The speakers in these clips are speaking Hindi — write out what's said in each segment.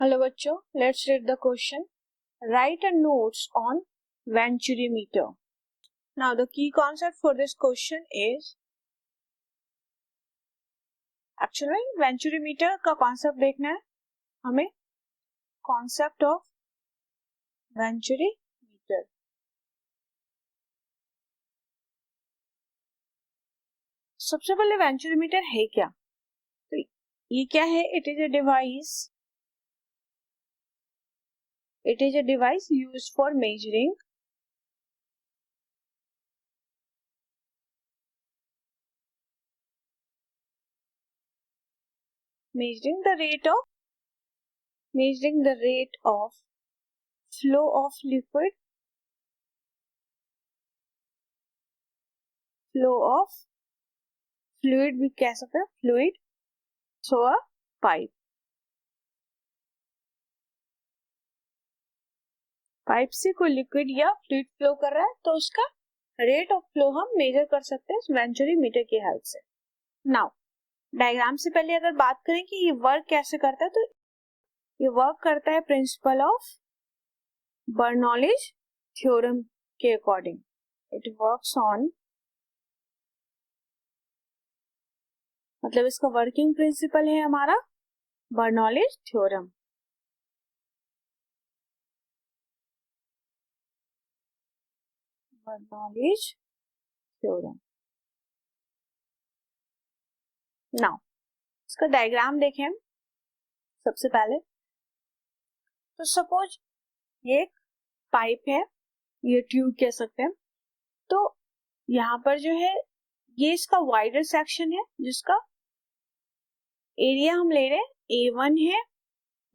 हेलो बच्चों, let's read the question. Write a notes on venturimeter. Now the key concept for this question is actually venturimeter का concept देखना है हमें. Concept of venturimeter. सबसे पहले venturimeter है क्या? तो ये क्या है? It is a device used for measuring the rate of flow of liquid, flow of fluid भी कह सकते हैं, fluid through a pipe. Pipe से कोई लिक्विड या फ्लूइड फ्लो कर रहा है तो उसका रेट ऑफ फ्लो हम मेजर कर सकते हैं वेंचुरीमीटर की हेल्प से. नाउ डायग्राम से पहले अगर बात करें कि ये वर्क कैसे करता है, तो ये वर्क करता है प्रिंसिपल ऑफ बर्नौलीज थ्योरम के अकॉर्डिंग. इट वर्क्स ऑन, मतलब इसका वर्किंग प्रिंसिपल है हमारा Bernoulli's theorem. Bernoulli's theorem. Now इसका डायग्राम देखें हम सबसे पहले. तो सपोज ये एक पाइप है, ये ट्यूब कह सकते हैं. तो यहाँ पर जो है ये इसका वाइडर सेक्शन है जिसका एरिया हम ले रहे हैं A1 है.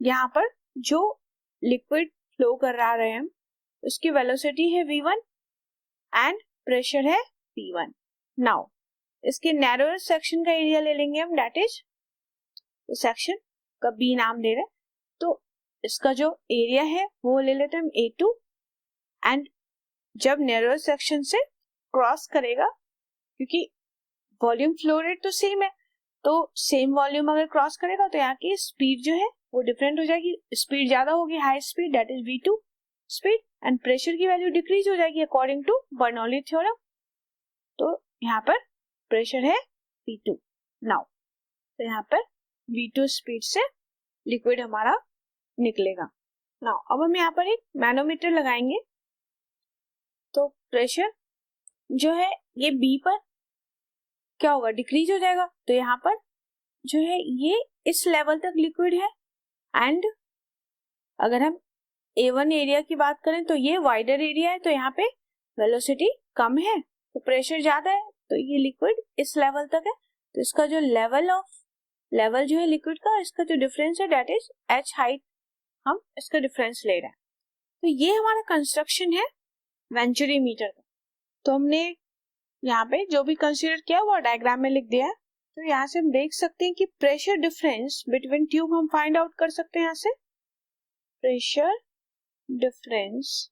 यहाँ पर जो लिक्विड फ्लो कर रहे हैं उसकी वेलोसिटी है V1 एंड प्रेशर है P1. नाउ इसके नैरोर सेक्शन का एरिया ले लेंगे हम, दैट इज सेक्शन का B नाम दे रहे हैं. तो इसका जो एरिया है वो ले लेते हैं हम A2. एंड जब नैरोर सेक्शन से क्रॉस करेगा, क्योंकि वॉल्यूम फ्लो रेट तो सेम है, तो सेम वॉल्यूम अगर क्रॉस करेगा तो यहाँ की स्पीड जो है वो डिफरेंट हो जाएगी. स्पीड ज्यादा होगी, high speed, that is V2 speed, and pressure की वैल्यू डिक्रीज हो जाएगी अकॉर्डिंग टू बर्नौली थ्योरम. तो यहाँ पर प्रेशर है P2. नाउ तो यहाँ पर V2 स्पीड से लिक्विड हमारा निकलेगा. नाउ अब हम यहाँ पर एक मैनोमीटर लगाएंगे. तो प्रेशर जो है ये B पर क्या होगा, डिक्रीज हो जाएगा. तो यहाँ पर जो है ये इस लेवल तक लिक्विड है. एंड अगर हम A1 एरिया की बात करें तो ये वाइडर एरिया है, तो यहाँ पे वेलोसिटी कम है तो प्रेशर ज्यादा है, तो ये लिक्विड इस लेवल तक है. तो इसका जो लेवल जो है लिक्विड का, इसका जो डिफरेंस है दैट इज H हाइट, हम इसका डिफरेंस ले रहे हैं. तो ये हमारा कंस्ट्रक्शन है वेंचुरीमीटर का. तो हमने यहाँ पे जो भी कंसीडर किया वो डायग्राम में लिख दिया है. तो यहाँ से हम देख सकते हैं कि प्रेशर डिफरेंस बिटवीन ट्यूब हम फाइंड आउट कर सकते हैं. यहाँ से pressure difference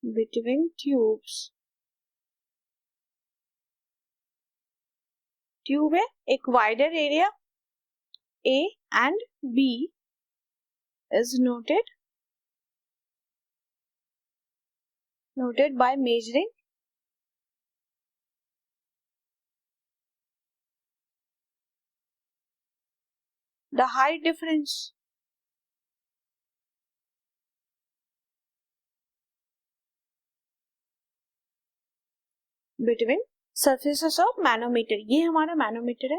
between tubes, tube है एक wider area A and B is noted by measuring the height difference between surfaces of manometer. ये हमारा मैनोमीटर है.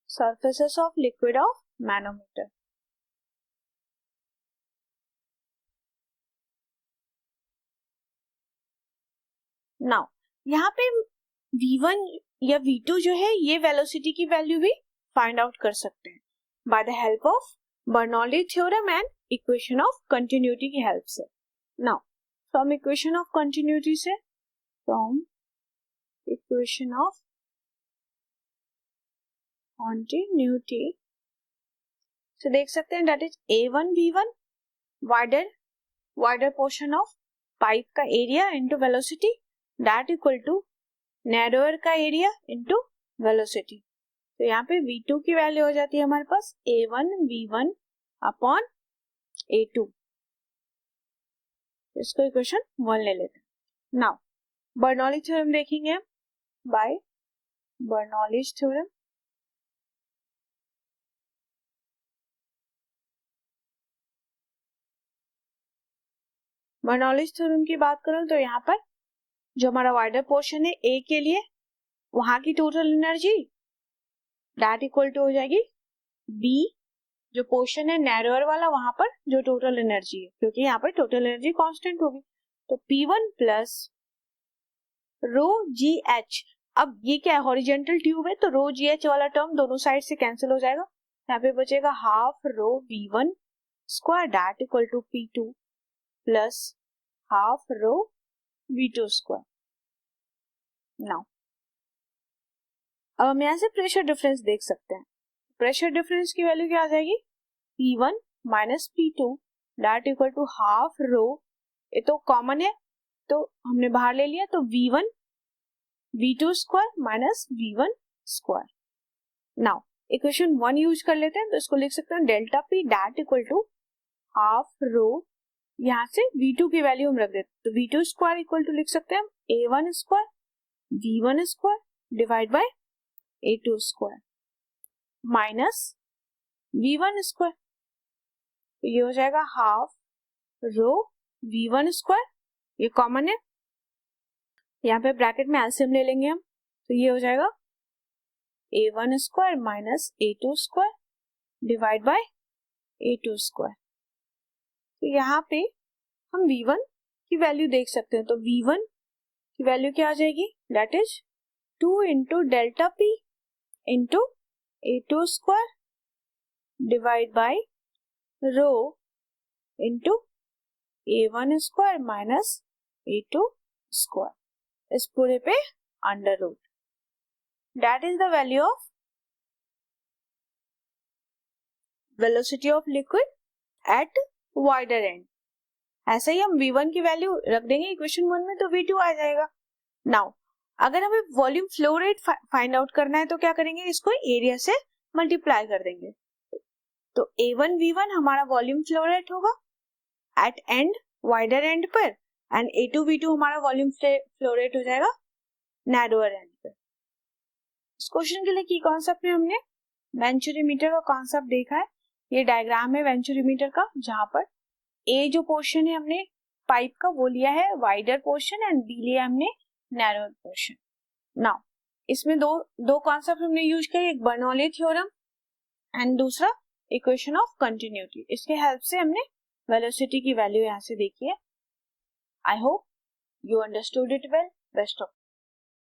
surfaces of liquid of manometer. Now यहाँ पे V1 या V2 जो है ये वेलोसिटी की वैल्यू भी फाइंड आउट कर सकते हैं by the help of Bernoulli theorem and equation of continuity की हेल्प से. Now from equation of continuity से, फ्रॉम इक्वेशन ऑफ कंटिन्यूटी से देख सकते हैं that is A1 V1 wider portion of pipe का area into velocity, that equal to narrower का एरिया इनटू वेलोसिटी। तो यहाँ पे v2 की वैल्यू हो जाती है हमारे पास a1 v1 अपॉन a2। इसको इक्वेशन 1 ले लेते हैं। नाउ बर्नौली थ्योरम देखेंगे हम by Bernoulli's theorem. Bernoulli's theorem की बात करूं तो यहाँ पर जो हमारा वाइडर पोर्शन है ए के लिए, वहां की total energy that equal to हो जाएगी बी, जो पोर्शन है नैरोअर वाला वहां पर जो टोटल एनर्जी है, क्योंकि यहाँ पर टोटल एनर्जी कांस्टेंट होगी। तो P1 प्लस रो जी एच। अब ये क्या है, हॉरिजेंटल ट्यूब है, तो रो जी एच वाला टर्म दोनों साइड से कैंसिल हो जाएगा। यहाँ पे बचेगा half rho V1 square that equal to P2 plus half rho V2 square. Now अब हम यहाँ से प्रेशर डिफरेंस देख सकते हैं। प्रेशर डिफरेंस की वैल्यू क्या आ जाएगी, P1 minus P2 that equal to half rho, ये तो कॉमन है तो हमने बाहर ले लिया, तो V1 V2 square minus V1 square. Now equation 1 use कर लेते हैं, तो इसको लिख सकते हैं delta P that equal to half rho, यहाँ से V2 की वैल्यू हम रख देते हैं, तो V2 स्क्वायर इक्वल टू लिख सकते हैं हम A1 square V1 square divide bye A2 square minus V1 square. तो ये हो जाएगा हाफ रो V1 स्क्वायर, ये कॉमन है, यहाँ पे ब्रैकेट में एलसीएम ले लेंगे हम, तो ये हो जाएगा A1 square minus A2 square divide bye A2 square. तो यहाँ पे हम V1 की वैल्यू देख सकते हैं, तो V1 की वैल्यू क्या आ जाएगी, that is 2 into delta P into A2 square divide by rho into A1 square minus A2 square, इस पूरे पे under root, that is the value of velocity of liquid at wider end. ऐसे ही हम V1 की वैल्यू रख देंगे इक्वेशन 1 में, तो V2 आ जाएगा। नाउ अगर हमें volume flow rate find out करना है तो क्या करेंगे, इसको एरिया से मल्टीप्लाई कर देंगे। तो A1 V1 हमारा वॉल्यूम फ्लो रेट होगा एट एंड वाइडर एंड पर, एंड A2 V2 हमारा वॉल्यूम फ्लो रेट हो जाएगा नैरोअर एंड पर। इस क्वेश्चन के लिए की कॉन्सेप्ट में हमने वेंचुरीमीटर का कॉन्सेप्ट देखा है। ये डायग्राम है वेंचुरीमीटर का, जहां पर ए जो पोर्शन है हमने पाइप का वो लिया है वाइडर पोर्शन एंड बी लिया हमने नैरोअर पोर्शन। नाउ इसमें दो कॉन्सेप्ट हमने यूज किया, एक बर्नौली थ्योरम एंड दूसरा इक्वेशन ऑफ कंटिन्यूटी। इसके हेल्प से हमने वेलोसिटी की वैल्यू यहाँ से देखी है। I hope you understood it well. Best of